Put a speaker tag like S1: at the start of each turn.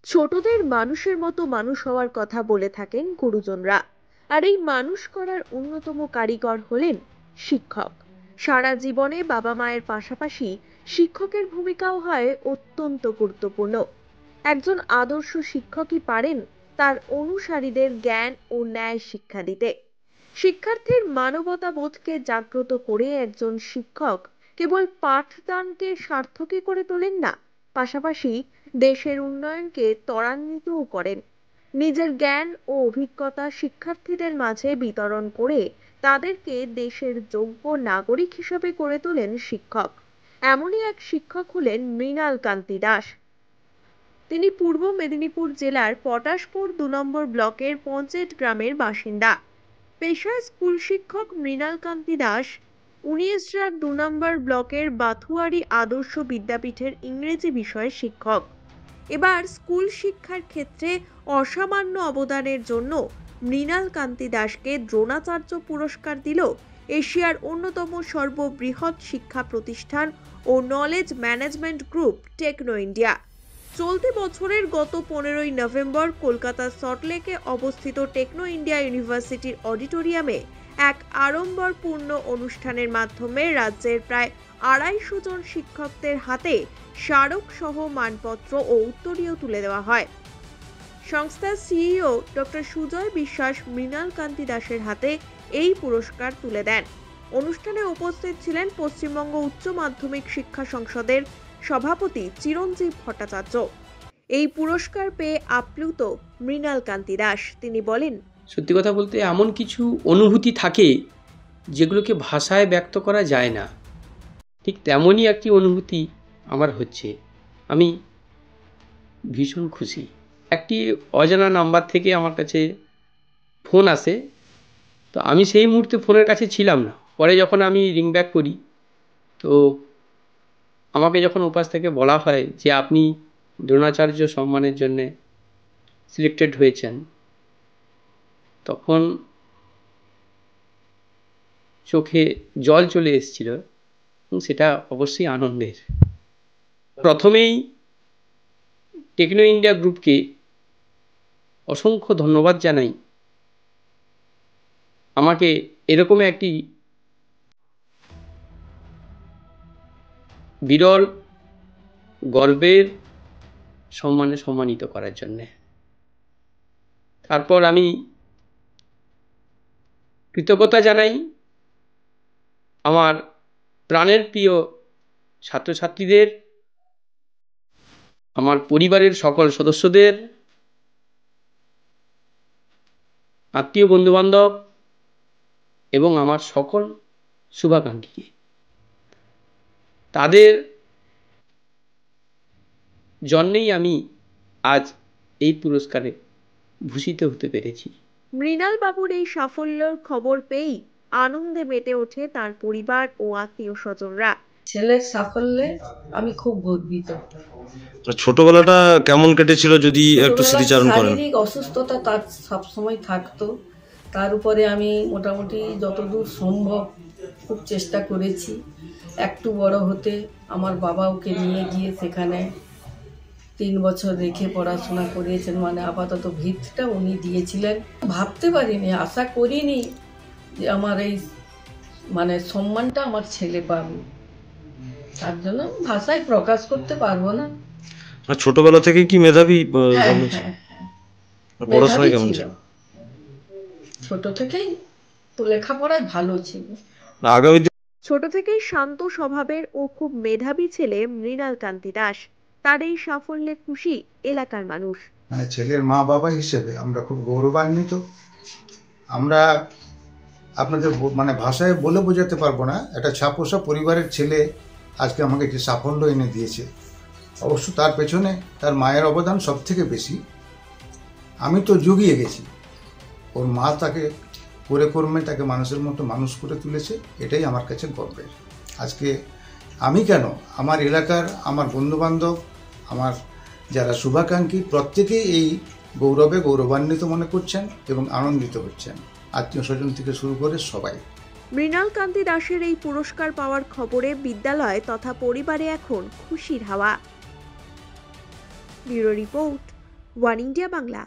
S1: ছোটদের মানুষের মতো মানুষ হওয়ার কথা বলে থাকেন গুরুজনরা। আর এই মানুষ করার অন্যতম কারিগর হলেন শিক্ষক। সারা জীবনে বাবা মায়ের পাশাপাশি শিক্ষকের ভূমিকাও হয় অত্যন্ত গুরুত্বপূর্ণ। একজন আদর্শ শিক্ষকই পারেন তার অনুসারীদের জ্ঞান ও ন্যায় শিক্ষা দিতে। শিক্ষার্থীর মানবতা বোধকে জাগ্রত করে একজন শিক্ষক কেবল পাঠদানকে সার্থকই করে তোলেন না, পাশাপাশি দেশের উন্নয়নকে ত্বরান্বিতও করেন। নিজের জ্ঞান ও অভিজ্ঞতা শিক্ষার্থীদের মাঝে বিতরণ করে তাদেরকে দেশের যোগ্য নাগরিক হিসেবে গড়ে তোলেন শিক্ষক। এমনই এক শিক্ষক হলেন মৃণাল কান্তি দাস। তিনি পূর্ব মেদিনীপুর জেলার পটাশপুর ২ নম্বর ব্লকের পঞ্চেট গ্রামের বাসিন্দা। পেশায় স্কুল শিক্ষক মৃণাল কান্তি দাস ১৯-২ নম্বর ব্লকের বাথুয়ারি আদর্শ বিদ্যাপীঠের ইংরেজি বিষয়ের শিক্ষক। এবার স্কুল শিক্ষার ক্ষেত্রে অসামান্য অবদানের জন্য মৃণাল কান্তি দাসকে দ্রোণাচার্য পুরস্কার দিল এশিয়ার অন্যতম সর্ববৃহৎ শিক্ষা প্রতিষ্ঠান ও knowledge management group Techno India. চলতি বছরের গত ১৫ই নভেম্বর কলকাতার সল্টলেকে অবস্থিত টেকনো ইন্ডিয়া ইউনিভার্সিটির অডিটোরিয়ামে এক আড়ম্বরপূর্ণ অনুষ্ঠানের মাধ্যমে রাজ্যের প্রায় ২৫০ জন শিক্ষকদের হাতে স্মারক সহ মানপত্র ও উত্তরীয় তুলে দেওয়া হয়। সংস্থার সিইও ডক্টর সুজয় বিশ্বাস মৃণাল কান্তি দাসের হাতে এই পুরস্কার তুলে দেন। অনুষ্ঠানে উপস্থিত ছিলেন পশ্চিমবঙ্গ উচ্চ মাধ্যমিক শিক্ষা সংসদের সভাপতি চিরঞ্জীব ভট্টাচার্য। এই পুরস্কার পেয়ে আপ্লুত মৃণাল কান্তি দাস। তিনি বলেন,
S2: সত্যি কথা বলতে এমন কিছু অনুভূতি থাকে যেগুলোকে ভাষায় ব্যক্ত করা যায় না। ঠিক তেমনই একটি অনুভূতি আমার হচ্ছে। আমি ভীষণ খুশি। একটি অজানা নাম্বার থেকে আমার কাছে ফোন আসে, তো আমি সেই মুহূর্তে ফোনের কাছে ছিলাম না। পরে যখন আমি রিং ব্যাক করি, তো আমাকে যখন ওপাশ থেকে বলা হয় যে আপনি দ্রোণাচার্য সম্মানের জন্যে সিলেক্টেড হয়েছেন, তখন চোখে জল চলে এসেছিল এবং সেটা অবশ্যই আনন্দের। প্রথমেই টেকনো ইন্ডিয়া গ্রুপকে অসংখ্য ধন্যবাদ জানাই আমাকে এরকম একটি বিরল গর্বের সম্মানে সম্মানিত করার জন্যে। তারপর আমি কৃতজ্ঞতা জানাই আমার প্রাণের প্রিয় ছাত্রছাত্রীদের, আমার পরিবারের সকল সদস্যদের, আত্মীয় বন্ধুবান্ধব এবং আমার সকল শুভাকাঙ্ক্ষীকে। তাদের জন্যেই আমি আজ এই পুরস্কারে ভূষিত হতে পেরেছি।
S1: মৃণাল বাবুর এই সাফল্যের খবর পেয়েই আনন্দে মেতে ওঠে তার পরিবার ও আত্মীয় স্বজনরা।
S3: ছেলের সাফল্যে আমি খুব গর্বিত।
S4: ছোটবেলাটা কেমন কেটেছিল যদি একটু স্মৃতিচারণ করেন?
S3: শারীরিক অসুস্থতা তার সবসময় থাকতো। তার উপরে আমি মোটামুটি যতদূর সম্ভব খুব চেষ্টা করেছি। একটু বড় হতে আমার বাবা ওকে নিয়ে গিয়ে সেখানে ৩ বছর রেখে পড়াশোনা করিয়েছেন, মানে আপাতত ভিতটা উনি দিয়েছিলেন। ভাবতে পারিনি, আশা করিনি যে আমার এই মানে সম্মানটা আমার ছেলে পাবে। তার জন্য ভাষায় প্রকাশ করতে পারবো না।
S4: ছোটবেলা থেকে কি মেধাবী? পড়াশোনায় কেমন ছিল?
S3: ছোট থেকেই তো লেখাপড়ায় ভালো ছিল।
S4: আগামী
S1: ছোট থেকেই শান্ত স্বভাবের ও খুব মেধাবী ছেলে মৃণাল কান্তি দাস। তার এই সাফল্যে খুশি এলাকার মানুষ।
S5: মানে ছেলের মা বাবা হিসেবে আমরা খুব গৌরবান্বিত। আমরা আপনাদের মানে ভাষায় বলে বোঝাতে পারবো না, একটা ছাপোষা পরিবারের ছেলে আজকে আমাকে যে সাফল্য এনে দিয়েছে, অবশ্য তার পেছনে তার মায়ের অবদান সব থেকে বেশি। আমি তো জুগিয়ে গেছি, ওর মা তাকে করে কর্মে তাকে মানুষের মতো মানুষ করে তুলেছে, এটাই আমার কাছে গর্বের। আজকে আমি কেন, আমার এলাকার আমার বন্ধুবান্ধব, আমার যারা শুভাকাঙ্ক্ষী, প্রত্যেকেই এই গৌরবে গৌরবান্বিত মনে করছেন এবং আনন্দিত হচ্ছেন, আত্মীয় স্বজন থেকে শুরু করে সবাই।
S1: মৃণাল কান্তি দাসের এই পুরস্কার পাওয়ার খবরে বিদ্যালয় তথা পরিবারে এখন খুশির হাওয়া। Bureau report, one India Bangla.